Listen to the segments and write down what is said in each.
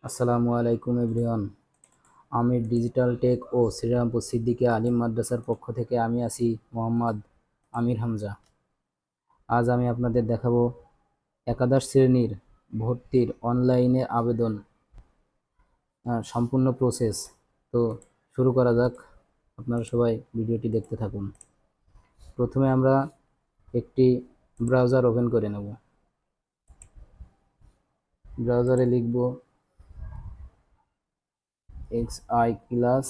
আসসালামু আলাইকুম এভরিওয়ান। আমি ডিজিটাল টেক ও শ্রীরামপুর সিদ্দিকী আলিম মাদ্রাসার পক্ষ থেকে আমি আছি মোহাম্মদ আমির হামজা। আজ আমি আপনাদের দেখাবো একাদশ শ্রেণীর ভর্তির অনলাইনে আবেদন সম্পূর্ণ প্রসেস। তো শুরু করা যাক, আপনারা সবাই ভিডিওটি দেখতে থাকুন। প্রথমে আমরা একটি ব্রাউজার ওপেন করে নেব। ব্রাউজারে লিখব xi ক্লাস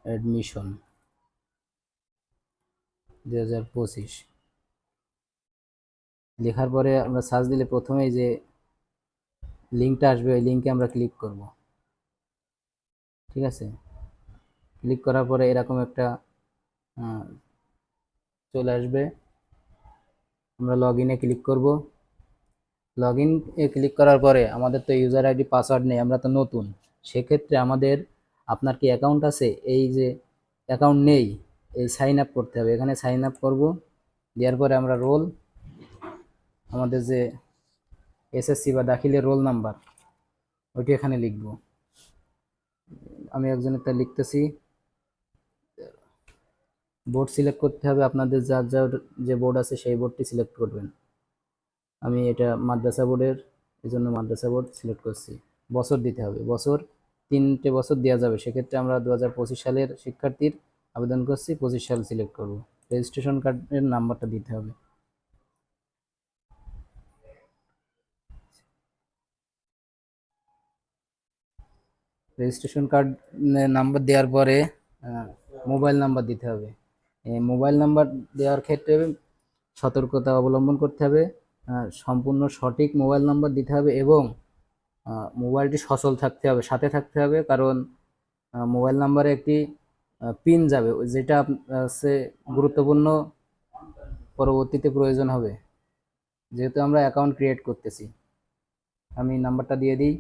অ্যাডমিশন 2025 লেখার পরে আমরা সার্চ দিলে প্রথমেই যে লিঙ্কটা আসবে ওই লিঙ্কে আমরা ক্লিক করব। ঠিক আছে, ক্লিক করার পরে এরকম একটা চলে আসবে। আমরা লগ ইনে ক্লিক করব। লগ ইনে ক্লিক করার পরে আমাদের তো ইউজার আইডি পাসওয়ার্ড নেই, আমরা তো নতুন। সেক্ষেত্রে আমাদের আপনার কি অ্যাকাউন্ট আছে? এই যে অ্যাকাউন্ট নেই, এই সাইন আপ করতে হবে। এখানে সাইন আপ করব। দেওয়ার পরে আমরা রোল, আমাদের যে এসএসসি বা দাখিলের রোল নাম্বার ওইটি এখানে লিখব। আমি একজনেরটা লিখতেছি। বোর্ড সিলেক্ট করতে হবে, আপনাদের যার যার যে বোর্ড আছে সেই বোর্ডটি সিলেক্ট করবেন। আমি এটা মাদ্রাসা বোর্ডের, এই জন্য মাদ্রাসা বোর্ড সিলেক্ট করছি। বছর দিতে হবে, বছর 3টে বছর দেওয়া যাবে। সেক্ষেত্রে আমরা 2025 সালের শিক্ষার্থীর আবেদন করছি, 25 সাল সিলেক্ট করব। রেজিস্ট্রেশন কার্ডের নাম্বারটা দিতে হবে। রেজিস্ট্রেশন কার্ড নাম্বার দেওয়ার পরে মোবাইল নাম্বার দিতে হবে। মোবাইল নাম্বার দেওয়ার ক্ষেত্রে সতর্কতা অবলম্বন করতে হবে। সম্পূর্ণ সঠিক মোবাইল নাম্বার দিতে হবে এবং মোবাইলটি সচল থাকতে হবে, সাথে থাকতে হবে। কারণ মোবাইল নাম্বারে একটি পিন যাবে, যেটা হচ্ছে গুরুত্বপূর্ণ, পরবর্তীতে প্রয়োজন হবে, যেহেতু আমরা অ্যাকাউন্ট ক্রিয়েট করতেছি। আমি নাম্বারটা দিয়ে দিই।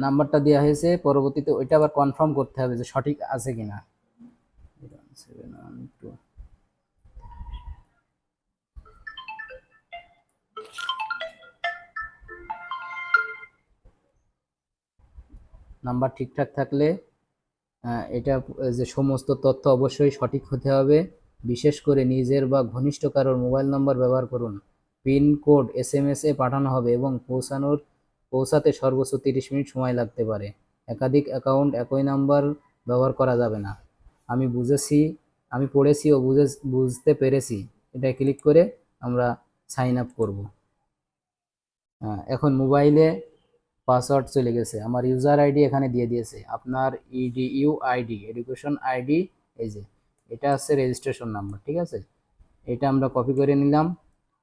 নাম্বারটা দেওয়া হয়েছে, পরবর্তীতে ওইটা আবার কনফার্ম করতে হবে যে সঠিক আছে কিনা। নাম্বার ঠিকঠাক থাকলে এটা যে সমস্ত তথ্য অবশ্যই সঠিক হতে হবে। বিশেষ করে নিজের বা ঘনিষ্ঠ কারোর মোবাইল নাম্বার ব্যবহার করুন। পিন কোড SMS এ পাঠানো হবে এবং পৌঁছাতে সর্বোচ্চ 30 মিনিট সময় লাগতে পারে। একাধিক অ্যাকাউন্ট একই নাম্বার ব্যবহার করা যাবে না। আমি পড়েছি ও বুঝতে পেরেছি, এটা ক্লিক করে আমরা সাইন আপ করব। এখন মোবাইলে পাসওয়ার্ড চলে গেছে, আমার ইউজার আইডি এখানে দিয়ে দিয়েছে। আপনার ইডিইউ আইডি, এডুকেশন আইডি, এই যে এটা হচ্ছে রেজিস্ট্রেশন নাম্বার। ঠিক আছে, এটা আমরা কপি করে নিলাম,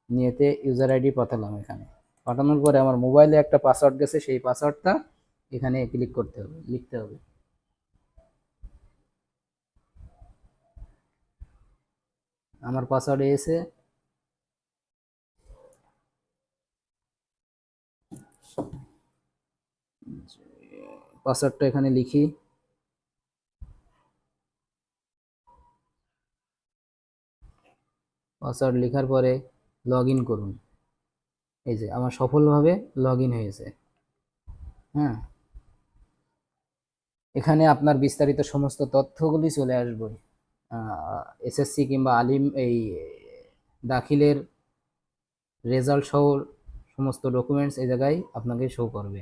নিয়েতে ইউজার আইডি পাঠালাম। এখানে পাঠানোর পরে আমার মোবাইলে একটা পাসওয়ার্ড গেছে, সেই পাসওয়ার্ডটা এখানে ক্লিক করতে হবে, লিখতে হবে। আমার পাসওয়ার্ড এসে পাসওয়ার্ডটা এখানে লিখি। পাসওয়ার্ড লেখার পরে লগ ইন করুন। এই যে আমার সফলভাবে লগ ইন হয়েছে। হ্যাঁ, এখানে আপনার বিস্তারিত সমস্ত তথ্যগুলি চলে আসবে। এসএসসি কিংবা আলিম এই দাখিলের রেজাল্ট সহ সমস্ত ডকুমেন্টস এই জায়গায় আপনাকে শো করবে।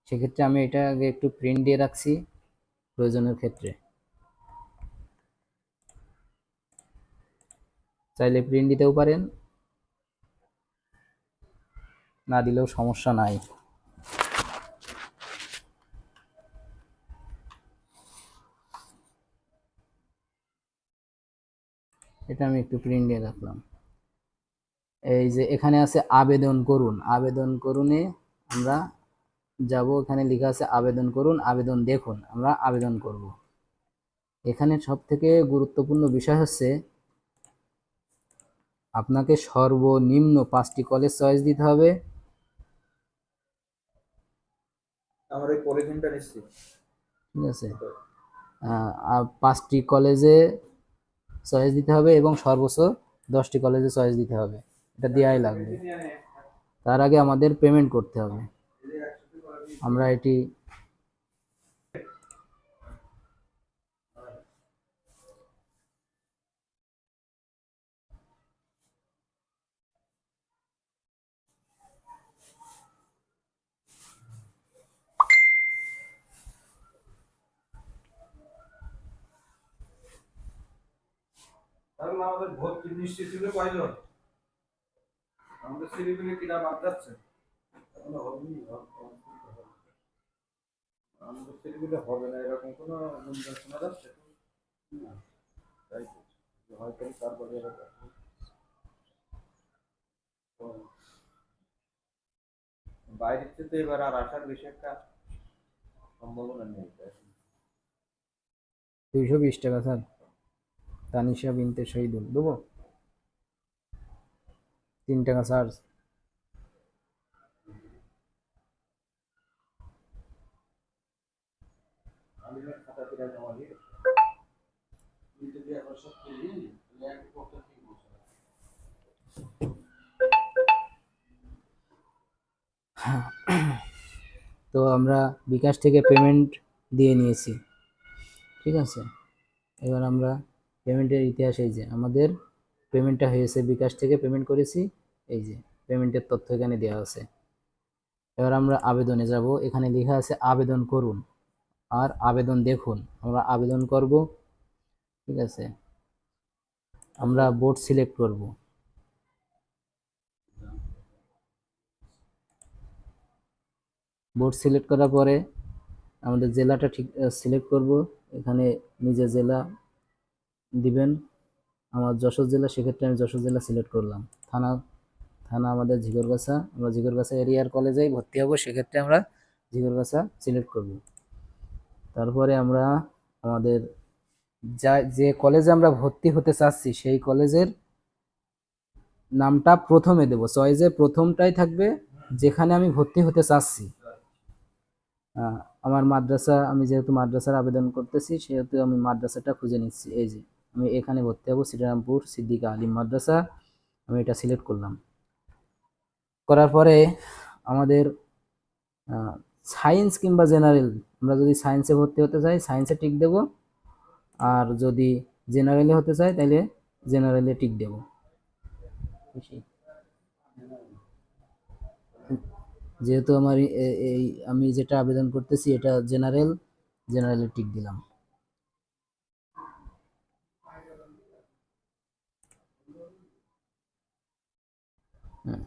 সেক্ষেত্রে আমি এটা আগে একটু প্রিন্ট দিয়ে রাখছি প্রয়োজনের ক্ষেত্রে। চাইলে প্রিন্ট দিতেও পারেন, না দিলেও সমস্যা নাই। এটা আমি একটু প্রিন্ট দিয়ে রাখলাম। এই যে এখানে আছে আবেদন করুন, আবেদন করুনে আমরা যাব। এখানে লেখা আছে আবেদন করুন, আবেদন দেখুন, আমরা আবেদন করব। এখানে সব থেকে গুরুত্বপূর্ণ বিষয় হচ্ছে আপনাকে সর্বনিম্ন 5টি কলেজ চয়েস দিতে হবে। আমার এই পলিথিনটা নিচ্ছি। ঠিক আছে। আর 5টি কলেজে চয়েস দিতে হবে এবং সর্বোচ্চ 10টি কলেজে চয়েস দিতে হবে, এটা দেওয়াই লাগবে। তার আগে আমাদের পেমেন্ট করতে হবে। আমরা এটি তাহলে আমাদের ভর্তি নিশ্চিত ছিল কয়জন? আমাদের ছেলেপিলে কিনা বাদ যাচ্ছে, আমাদের ছেলেপিলে হবে না এরকম কোনো গুঞ্জন শোনা যাচ্ছে না, তাই তো হয়তো তারপরে বাইরের থেকে এবার আর আসার বেশি একটা সম্ভাবনা নেই। 220 টাকা স্যার। তানিশা বিনতে শহীদুল দেবো, 3 টাকা চার্জ। আমি খাতা পেটা জমা দিয়ে যদি একবার সব করি এক পক্ষে ঠিক বলছে। তো আমরা বিকাশ থেকে পেমেন্ট দিয়ে নিয়েছি, ঠিক আছে। এবার আমরা পেমেন্টের ইতিহাস, এই যে আমাদের পেমেন্টটা হয়েছে, বিকাশ থেকে পেমেন্ট করেছি, এই যে পেমেন্টের তথ্য এখানে দেওয়া আছে। এবার আমরা আবেদনে যাব, এখানে লেখা আছে আবেদন করুন আর আবেদন দেখুন, আমরা আবেদন করব, ঠিক আছে। আমরা বোর্ড সিলেক্ট করব, বোর্ড সিলেক্ট করার পরে আমাদের জেলাটা ঠিক সিলেক্ট করব, এখানে নিজের জেলা দিবেন। আমার যশোর জেলা, সেক্ষেত্রে আমি যশোর জেলা সিলেক্ট করলাম। থানা, থানা আমাদের ঝিগরগাছা, আমরা ঝিগরগাছা এরিয়ার কলেজেই ভর্তি হব, সেক্ষেত্রে আমরা ঝিগরগাছা সিলেক্ট করব। তারপরে আমরা আমাদের যে কলেজে আমরা ভর্তি হতে চাচ্ছি সেই কলেজের নামটা প্রথমে দেব, চয়েসে প্রথমটাই থাকবে যেখানে আমি ভর্তি হতে চাচ্ছি। আমার মাদ্রাসা, আমি যেহেতু মাদ্রাসার আবেদন করতেছি সেহেতু আমি মাদ্রাসাটা খুঁজে নিচ্ছি। এই যে আমি এখানে ভর্তি হব, শ্রীরামপুর সিদ্দিকা আলিম মাদ্রাসা, আমি এটা সিলেক্ট করলাম। করার পরে আমাদের সায়েন্স কিংবা জেনারেল, আমরা যদি সায়েন্সে ভর্তি হতে চাই সায়েন্সে টিক দেব, আর যদি জেনারেলে হতে চাই তাহলে জেনারেলে টিক দেব। যেহেতু আমার এই আমি যেটা আবেদন করতেছি এটা জেনারেল, জেনারেলে টিক দিলাম। হ্যাঁ,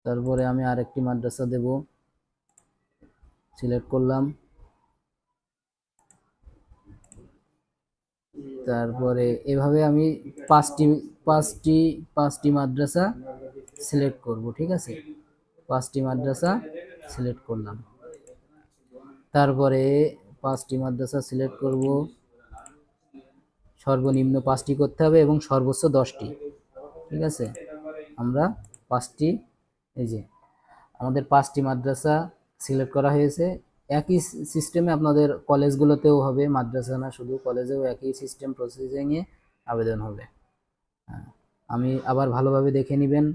তারপরে আমি আরেকটি মাদ্রাসা দেব, সিলেক্ট করলাম। তারপরে এভাবে আমি পাঁচটি পাঁচটি পাঁচটি মাদ্রাসা সিলেক্ট করব, ঠিক আছে। 5টি মাদ্রাসা সিলেক্ট করলাম। তারপরে 5টি মাদ্রাসা সিলেক্ট করব, সর্বনিম্ন 5টি করতে হবে এবং সর্বোচ্চ 10টি, ঠিক আছে। আমরা 5টি, এই যে আমাদের 5টি মাদ্রাসা সিলেক্ট করা হয়েছে। একই সিস্টেমে আপনাদের কলেজগুলোতেও হবে, মাদ্রাসা না শুধু কলেজেও একই সিস্টেম প্রসেসিংয়ে আবেদন হবে। আমি আবার ভালোভাবে দেখে নেবেন।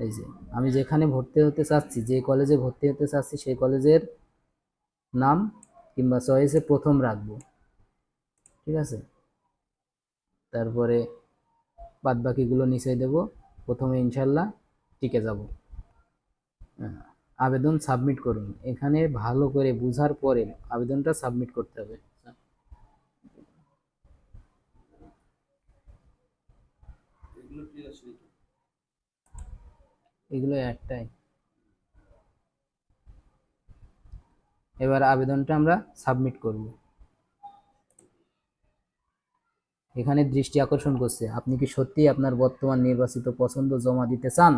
এই যে আমি যেখানে ভর্তি হতে চাচ্ছি, যে কলেজে ভর্তি হতে চাচ্ছি সেই কলেজের নাম কিংবা চয়েসে প্রথম রাখবো, ঠিক আছে। তারপরে বাদ বাকিগুলো নিচে দেব, প্রথমে ইনশাল্লাহ টিকে যাব। আবেদন সাবমিট করুন, এখানে ভালো করে বুঝার পরে আবেদনটা সাবমিট করতে হবে। এগুলো একটাই। এবার আবেদনটা আমরা সাবমিট করব। এখানে দৃষ্টি আকর্ষণ করছে, আপনি কি সত্যি আপনার বর্তমান নির্বাচিত পছন্দ জমা দিতে চান?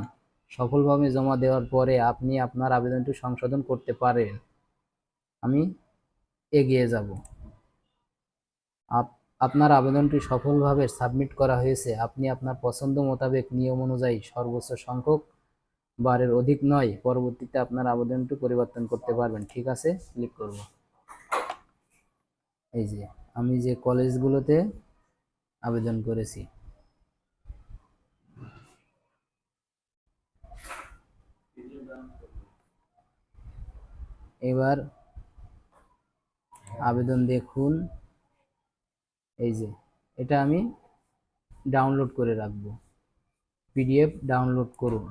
সফলভাবে জমা দেওয়ার পরে আপনি আপনার আবেদনটি সংশোধন করতে পারেন। আমি এগিয়ে যাব। আপনার আবেদনটি সফলভাবে সাবমিট করা হয়েছে। আপনি আপনার পছন্দ মোতাবেক নিয়ম অনুযায়ী সর্বোচ্চ সংখ্যক বারের অধিক নয় পরবর্তীতে আপনার আবেদনটি পরিবর্তন করতে পারবেন। ঠিক আছে, ক্লিক করব। এই যে আমি যে কলেজগুলোতে আবেদন করেছি, এবার আবেদন দেখুন। এই যে এটা আমি ডাউনলোড করে রাখবো, পিডিএফ ডাউনলোড করুন।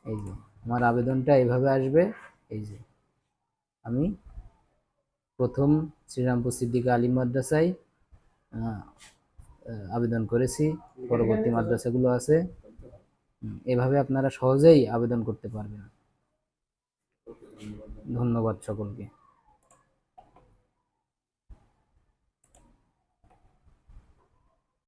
এই যে আমার আবেদনটা এভাবে আসবে। এই যে আমি প্রথম শ্রীরামপুর সিদ্দিকা আলিম মাদ্রাসায় আবেদন করেছি, পরবর্তী মাদ্রাসাগুলো আছে। এভাবে আপনারা সহজেই আবেদন করতে পারবেন। ধন্যবাদ সকলকে।